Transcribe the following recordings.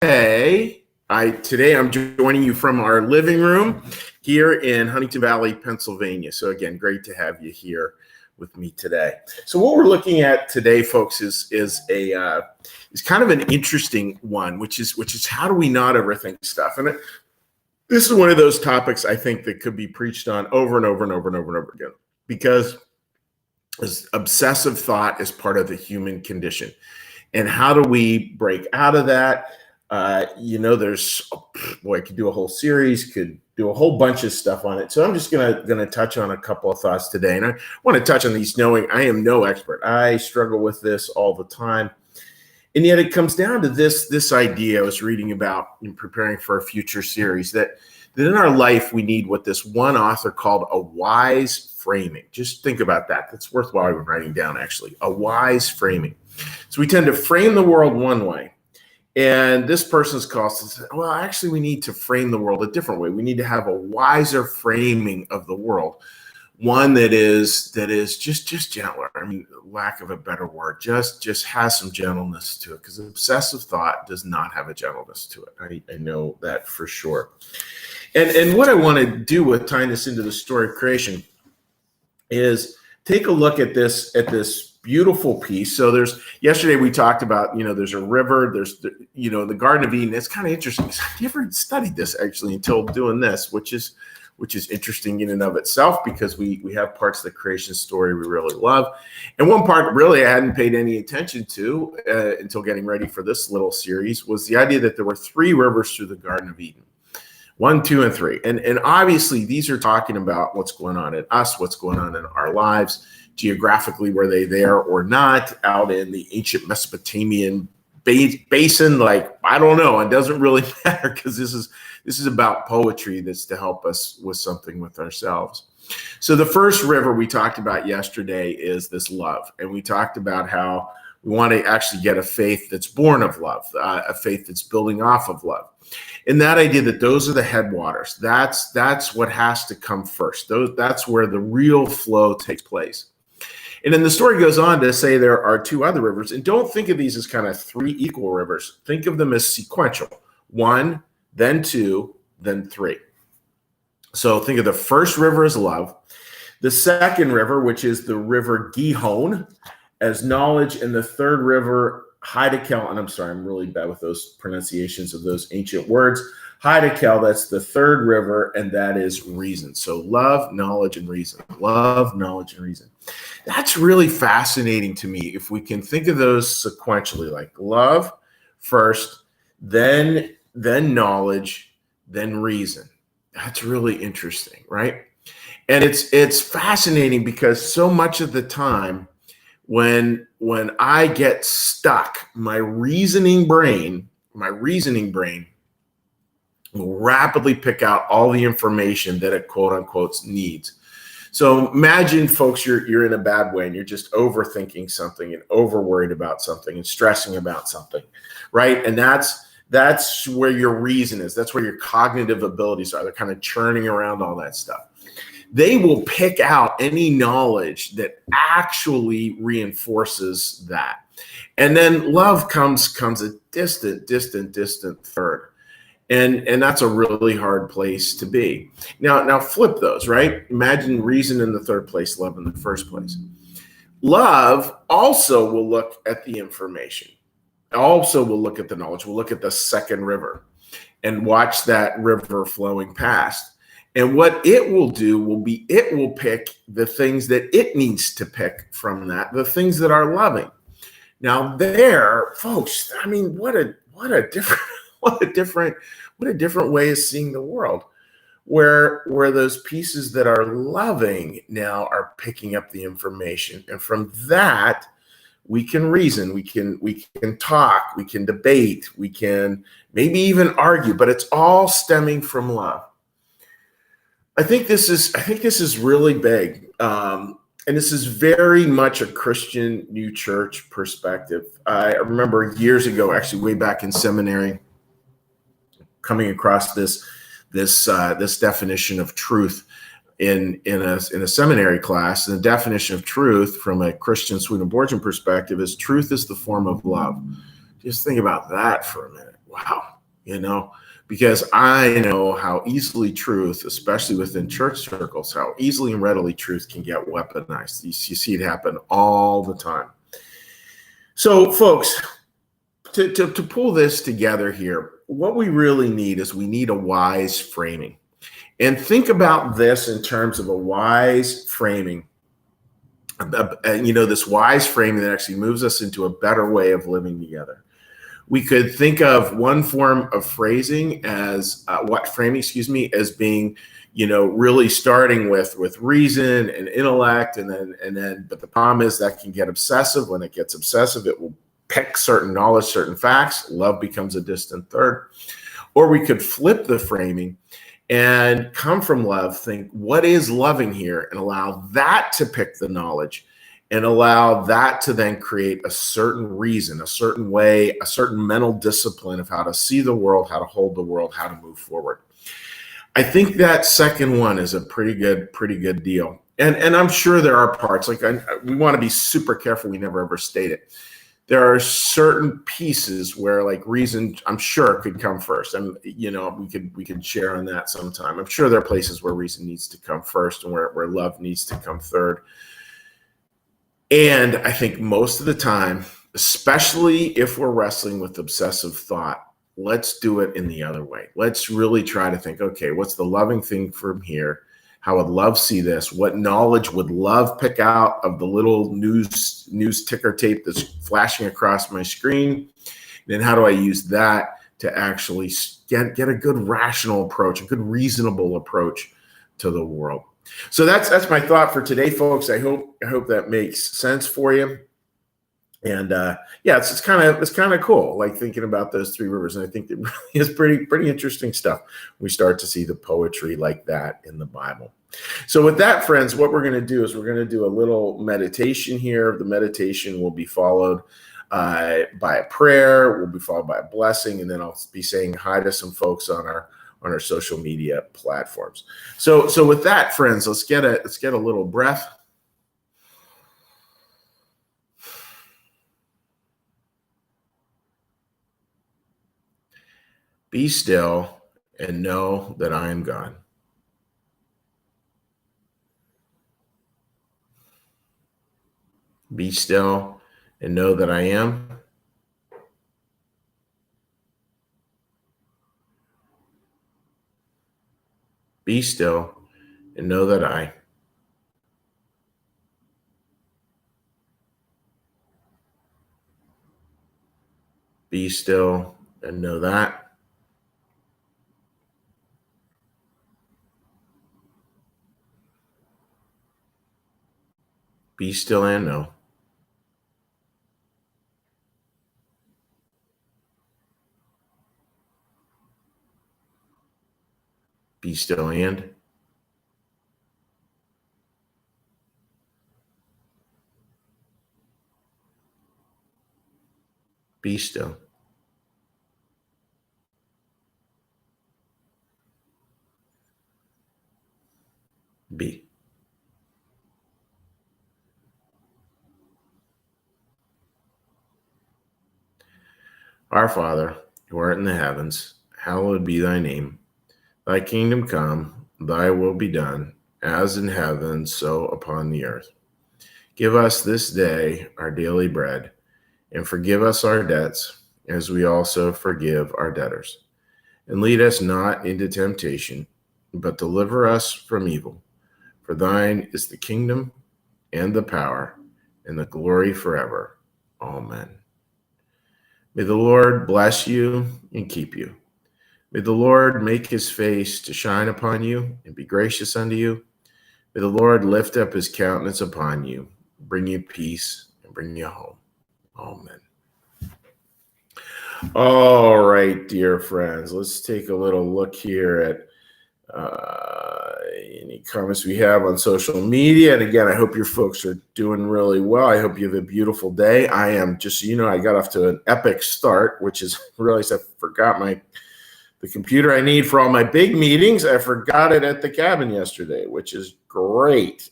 Today I'm joining you from our living room here in Huntington Valley, Pennsylvania. So again, great to have you here with me today. So what we're looking at today, folks, is kind of an interesting one, which is how do we not overthink stuff? And this is one of those topics I think that could be preached on over and over and over and over and over again, because obsessive thought is part of the human condition. And how do we break out of that? I could do a whole series, could do a whole bunch of stuff on it. So I'm just gonna touch on a couple of thoughts today. And I want to touch on these knowing I am no expert. I struggle with this all the time. And yet it comes down to this idea I was reading about in preparing for a future series, that in our life we need what this one author called a wise framing. Just think about that. That's worthwhile writing down, actually. A wise framing. So we tend to frame the world one way. And this person's cost is, well, actually, we need to frame the world a different way. We need to have a wiser framing of the world, one that is just gentler. I mean, lack of a better word, just has some gentleness to it, because obsessive thought does not have a gentleness to it. I know that for sure. And what I want to do with tying this into the story of creation is take a look at this beautiful piece. So yesterday we talked about, there's a river, there's the Garden of Eden. It's kind of interesting. I never studied this actually until doing this, which is interesting in and of itself, because we have parts of the creation story we really love. And one part really I hadn't paid any attention to until getting ready for this little series was the idea that there were 3 rivers through the Garden of Eden. 1, 2, and 3. And obviously these are talking about what's going on in us, what's going on in our lives. Geographically, were they there or not? Out in the ancient Mesopotamian basin, I don't know. It doesn't really matter, because this is about poetry that's to help us with something with ourselves. So the first river we talked about yesterday is this love, and we talked about how we want to actually get a faith that's born of love, a faith that's building off of love. And that idea that those are the headwaters, that's what has to come first. That's where the real flow takes place. And then the story goes on to say there are 2 other rivers. And don't think of these as kind of 3 equal rivers. Think of them as sequential. 1, then 2, then 3. So think of the first river as love. The second river, which is the river Gihon, as knowledge. And the third river, Heidekel. And I'm sorry, I'm really bad with those pronunciations of those ancient words. Heidekel, that's the third river, and that is reason. So love, knowledge, and reason. Love, knowledge, and reason. That's really fascinating to me. If we can think of those sequentially, like love first, then knowledge, then reason. That's really interesting, right? And it's fascinating because so much of the time when I get stuck, my reasoning brain will rapidly pick out all the information that it quote unquote needs. So imagine, folks, you're in a bad way and you're just overthinking something and over worried about something and stressing about something, right? And that's where your reason is. That's where your cognitive abilities are. They're kind of churning around all that stuff. They will pick out any knowledge that actually reinforces that. And then love comes a distant third. And that's a really hard place to be. Now flip those, right? Imagine reason in the third place, love in the first place. Love also will look at the information. Also will look at the knowledge. We'll look at the second river and watch that river flowing past. And what it will do will be, it will pick the things that it needs to pick from that, the things that are loving. Now there, folks, I mean, what a different way of seeing the world, where those pieces that are loving now are picking up the information. And from that, we can reason, we can talk, we can debate, we can maybe even argue, but it's all stemming from love. I think this is really big. And this is very much a Christian New Church perspective. I remember years ago, actually way back in seminary, coming across this definition of truth in a seminary class. And the definition of truth from a Christian Swedenborgian perspective is truth is the form of love. Just think about that for a minute. Wow. Because I know how easily truth, especially within church circles, how easily and readily truth can get weaponized. You see it happen all the time. So, folks, to pull this together here, what we really need is we need a wise framing. And think about this in terms of a wise framing. This wise framing that actually moves us into a better way of living together. We could think of one form of phrasing as as being, really starting with reason and intellect, but the problem is that can get obsessive. When it gets obsessive, it will pick certain knowledge, certain facts. Love becomes a distant third. Or we could flip the framing and come from love, think, what is loving here? And allow that to pick the knowledge and allow that to then create a certain reason, a certain way, a certain mental discipline of how to see the world, how to hold the world, how to move forward. I think that second one is a pretty good deal. And I'm sure there are parts, we want to be super careful we never ever state it. There are certain pieces where reason, I'm sure, could come first. And, we could share on that sometime. I'm sure there are places where reason needs to come first and where love needs to come third. And I think most of the time, especially if we're wrestling with obsessive thought, let's do it in the other way. Let's really try to think, okay, what's the loving thing from here? How would love see this? What knowledge would love pick out of the little news ticker tape that's flashing across my screen? Then how do I use that to actually get a good rational approach, a good reasonable approach to the world? So that's my thought for today, folks. I hope that makes sense for you. And it's kind of cool, thinking about those three rivers. And I think it really is pretty interesting stuff. We start to see the poetry like that in the Bible. So with that, friends, what we're going to do is we're going to do a little meditation here. The meditation will be followed by a prayer, will be followed by a blessing, and then I'll be saying hi to some folks on our social media platforms. So with that, friends, let's get a little breath. Be still and know that I am God. Be still and know that I am. Be still and know that I. Be still and know that. Be still and know. Be still and. Be still. Be. Our Father, who art in the heavens, hallowed be thy name. Thy kingdom come, thy will be done, as in heaven, so upon the earth. Give us this day our daily bread, and forgive us our debts, as we also forgive our debtors. And lead us not into temptation, but deliver us from evil. For thine is the kingdom, and the power, and the glory forever. Amen. May the Lord bless you and keep you. May the Lord make his face to shine upon you and be gracious unto you. May the Lord lift up his countenance upon you, bring you peace, and bring you home. Amen. All right, dear friends, let's take a little look here at any comments we have on social media. And again, I hope your folks are doing really well. I hope you have a beautiful day. I am, just so you know, I got off to an epic start, which is, I realized I forgot the computer I need for all my big meetings. I forgot it at the cabin yesterday, which is great.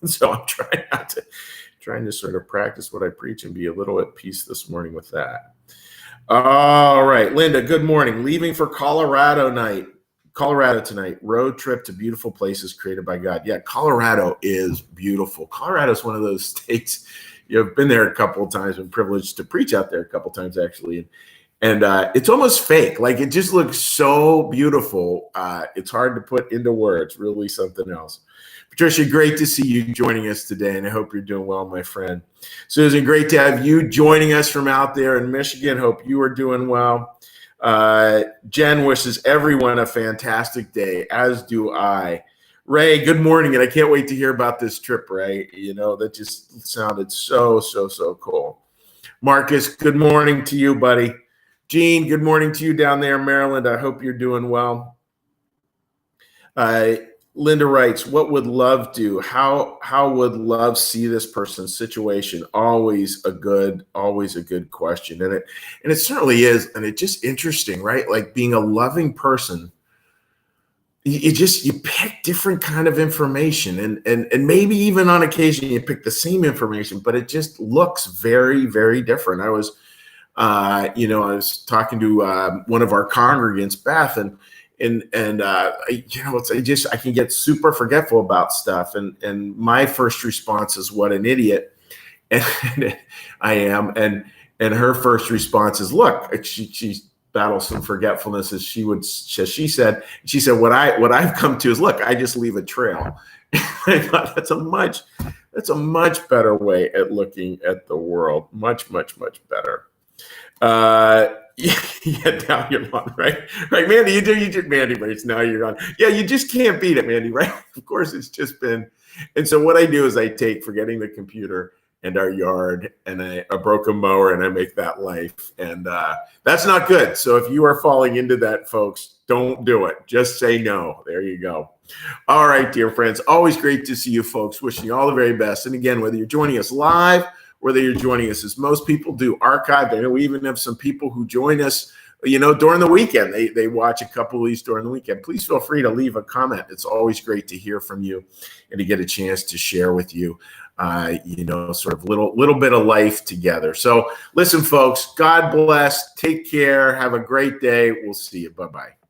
So I'm trying to sort of practice what I preach and be a little at peace this morning with that. All right, Linda, good morning. Leaving for Colorado tonight. Road trip to beautiful places created by God. Yeah, Colorado is beautiful. Colorado is one of those states. You've been there a couple of times. Been privileged to preach out there a couple of times, actually. And it's almost fake. Like, it just looks so beautiful. It's hard to put into words. Really something else. Patricia, great to see you joining us today, and I hope you're doing well, my friend. Susan, great to have you joining us from out there in Michigan. Hope you are doing well. Jen wishes everyone a fantastic day, as do I. Ray, good morning, and I can't wait to hear about this trip, Ray. You know, that just sounded so cool. Marcus, good morning to you, buddy. Gene, good morning to you down there in Maryland. I hope you're doing well. Linda writes, what would love do? How would love see this person's situation? Always a good question. And it certainly is. And it's just interesting, right? Like, being a loving person, you pick different kind of information, and maybe even on occasion you pick the same information, but it just looks very different. I was talking to one of our congregants, Beth, and I can get super forgetful about stuff, and my first response is, what an idiot. And I am, and her first response is, look, she battles some forgetfulness, as she said, what I've come to is, look, I just leave a trail. I thought that's a much better way at looking at the world. Much better. Yeah, now you're on, right? Right, Mandy, you did Mandy writes, now you're on. Yeah, you just can't beat it, Mandy, right? Of course, it's just been. And so what I do is I take forgetting the computer and our yard and a broken mower, and I make that life. And that's not good. So if you are falling into that, folks, don't do it. Just say no. There you go. All right, dear friends, always great to see you folks. Wishing you all the very best. And again, whether you're joining us live, whether you're joining us, as most people do, archived. I know we even have some people who join us, during the weekend. They watch a couple of these during the weekend. Please feel free to leave a comment. It's always great to hear from you and to get a chance to share with you, sort of little bit of life together. So listen, folks, God bless. Take care. Have a great day. We'll see you. Bye-bye.